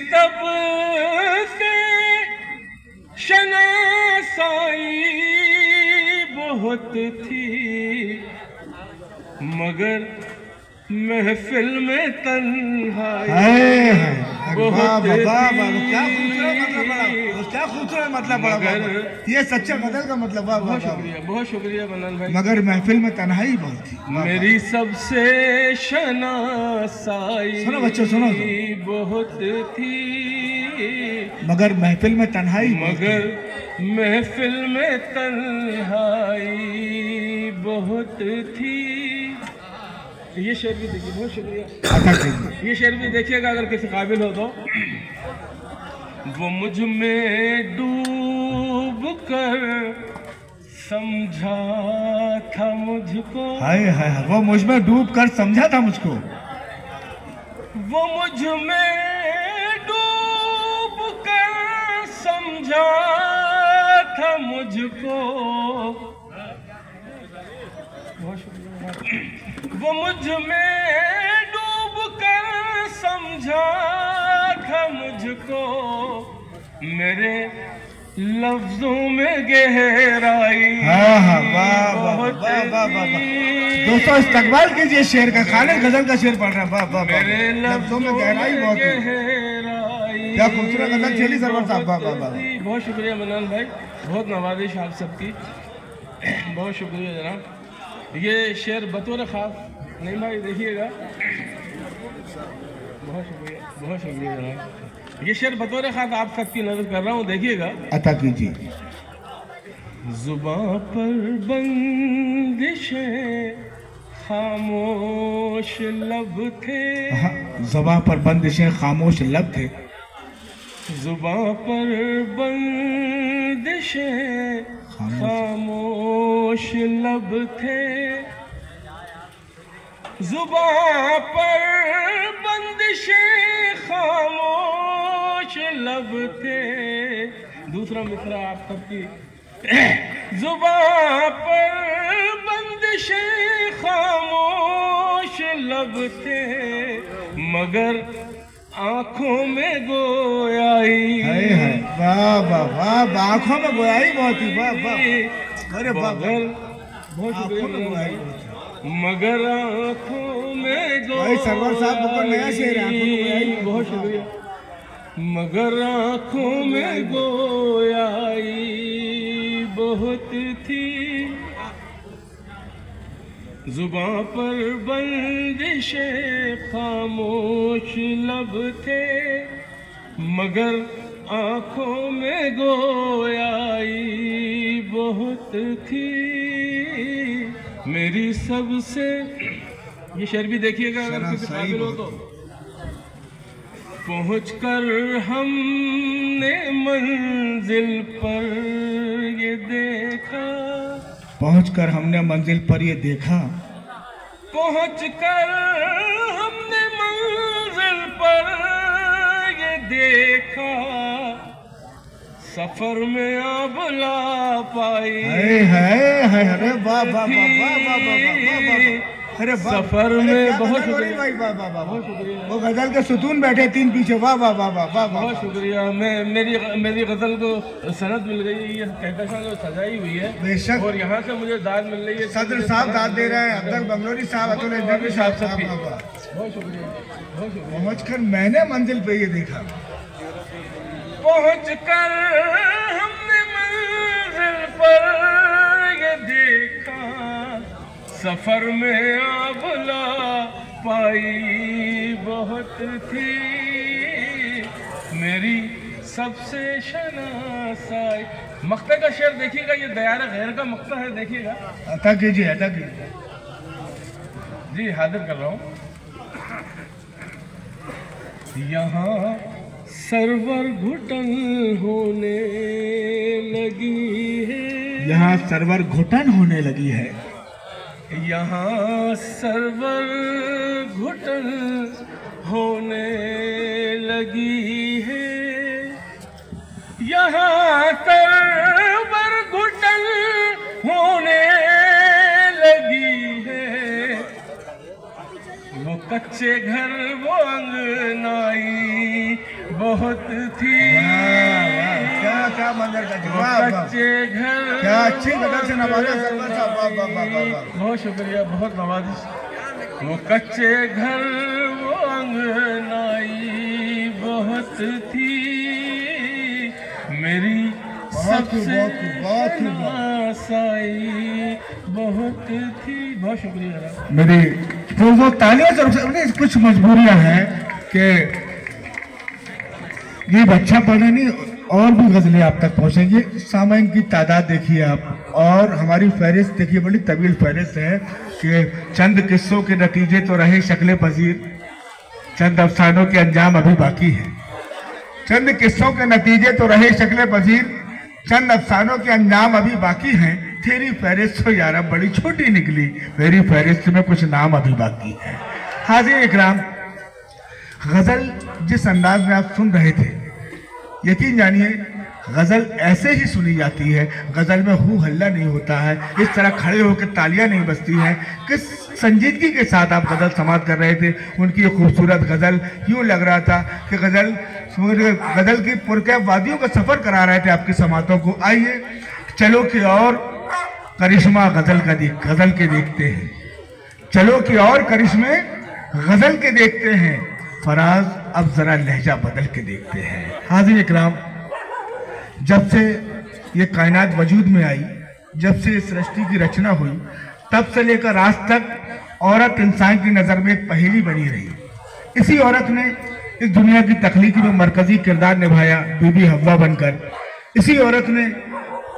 सब से शनासाई बहुत थी, मगर महफिल में तन्हाई बहुत थी। क्या खूबसूरत मतलब बड़ा, ये सच्चा गजल का मतलब। बहुत शुक्रिया मनन भाई। मगर महफिल में तन्हाई बहुत थी, मेरी सबसे शनासाई सुनो बच्चों सुनो, बहुत थी, मगर महफिल में तन्हाई, मगर महफिल में तन्हाई बहुत थी। ये शेर भी देखिए, बहुत शुक्रिया। ये शेर भी देखिएगा अगर किसी काबिल हो तो। वो मुझ में डूब कर समझा था मुझको, हाय हाय, वो मुझ में डूब कर समझा था मुझको, वो मुझ में डूब कर समझा था मुझको, वो मुझ में डूब कर समझा था मुझको, मेरे लफ्जों में गहराई बहुत थी। दोस्तों इस्तकबाल कीजिए शेर का, खालिद गजल का शेर पढ़ रहे हैं। वाह मेरे लफ्जों में गहराई बहुत है, क्या खूबसूरत गजल चली सरवर साहब। बहुत शुक्रिया मनन भाई, बहुत नवाजिश आप सबकी, बहुत शुक्रिया जनाब। ये शेर बतौर खास नहीं भाई देखिएगा, बहुत शुक्रिया जनाब। ये शेर बतौर खास आप सबकी नजर कर रहा हूँ, देखिएगा, अता कीजिए। जुबां पर बंदिशें खामोश लब थे, जुबां पर बंदिशें खामोश लब थे, जुबां पर बंदिशें खामोश लब थे, जुबां पर बंदिशें खामोश लब थे। दूसरा मिसरा आप सबकी, जुबां पर बंदिशें खामोश लब थे, मगर आंखों में गोयाई, वाह वाह वाह, आंखों में गोयाई बहुत ही, वाह वाह, अरे वाह, बहुत शुक्रिया। मगर आंखों में भाई सरवर साहब को नया शेर है, बहुत शुक्रिया। मगर आंखों में गोयाई बहुत थी, जुबां पर बंदिशें खामोश लब थे, मगर आंखों में गोयाई बहुत थी। मेरी सबसे, ये शेर भी देखिएगा अगर किसी काबिल हो तो। पहुंचकर हमने मंजिल पर ये देखा, पहुंचकर हमने मंजिल पर ये देखा, पहुंचकर हमने मंजिल पर ये देखा, सफर में आबला पाई, अरे वाह वाह वाह, अरे सफर में बहुत शुक्रिया, वो गजल के सुतून बैठे तीन पीछे, वाह वाह वाह वाह वाह, बहुत शुक्रिया। मैं मेरी गजल को सनद मिल गई है, ये कहकशां को सजाई हुई है बेशक, और यहाँ से मुझे दाद मिल रही है। सदर साहब दाद दे रहे हैं, अब्दुल बंगलोरी साहब, अतुल इंद्रवी साहब, बहुत शुक्रिया। पहुंचकर मैंने मंजिल पे ये देखा, पहुंचकर हमने मंजिल पर ये देखा, सफर में आबला पाई बहुत थी, मेरी सबसे शनासाई। मक्ते का शेर देखिएगा, ये दयार गैर का मक्ता है, देखिएगा। अता कीजिए, अता कीजिए जी, हाजिर कर रहा हूँ। यहाँ सरवर घुटन होने लगी है, यहाँ सरवर घुटन होने लगी है, यहाँ सरवर घुटन होने लगी है, यहाँ सरवर घुटन होने लगी है, वो कच्चे घर वो अंगनाई बहुत थी, क्या क्या मंजर का वो कच्चे घर, क्या अच्छी गजल से नवाजा सरवर साहब, वाह वाह वाह वाह वाह। बहुत शुक्रिया, बहुत नवाजिश। वो कच्चे घर वो अंगनाई बहुत थी, मेरी सबसे आसाई बहुत थी। बहुत शुक्रिया। मेरी तो वो तालियां तरफ से कुछ मजबूरियां हैं कि ये बच्चा पढ़े नहीं, और भी गजलें आप तक पहुंचेंगी। सामाइन की तादाद देखिए आप, और हमारी फहरिस्त देखिए, बड़ी तवील फहरिस्त है कि चंद किस्सों के नतीजे तो रहे शक्ल पजीर, चंद अफसानों के अंजाम अभी बाकी है। चंद किस्सों के नतीजे तो रहे शक्ल पजीर, चंद अफसानों के अंजाम अभी बाकी हैं। तेरी फहरिस्त तो यार बड़ी छोटी निकली, मेरी फहरिस्त में कुछ नाम अभी बाकी है। हाज़िर इकराम, गजल जिस अंदाज में आप सुन रहे थे, यकीन जानिए गजल ऐसे ही सुनी जाती है। गजल में हू हल्ला नहीं होता है, इस तरह खड़े होकर तालियां नहीं बजती हैं। किस संजीदगी के साथ आप गजल समाप्त कर रहे थे। उनकी ये खूबसूरत गजल, यूं लग रहा था कि गजल की पुरकैफ वादियों का सफर करा रहे थे आपकी समातों को। आइए चलो कि और करिश्मा गजल के देखते हैं, चलो कि और करिश्मे गजल के देखते हैं। फराज अब जरा लहजा बदल के देखते हैं। हाज़िर इकराम, जब से ये कायनात वजूद में आई, जब से इस सृष्टि की रचना हुई, तब से लेकर आज तक औरत इंसान की नज़र में एक पहेली बनी रही। इसी औरत ने इस दुनिया की तख्लीकी में मरकजी किरदार निभाया, बीबी हव्वा बनकर। इसी औरत ने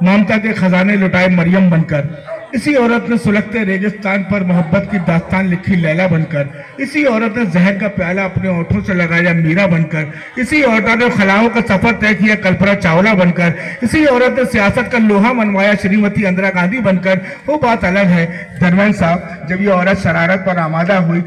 ममता के खजाने लुटाए मरियम बनकर। इसी औरत ने सुलगते रेगिस्तान पर मोहब्बत की दास्तान लिखी लैला बनकर। इसी औरत ने जहर का प्याला अपने होठों से लगाया मीरा बनकर। इसी औरत ने खलाओं का सफर तय किया कल्पना चावला बनकर। इसी औरत ने सियासत का लोहा मनवाया श्रीमती इंदिरा गांधी बनकर। वो बात अलग है धर्मेंद्र साहब, जब ये औरत शरारत पर आमादा हुई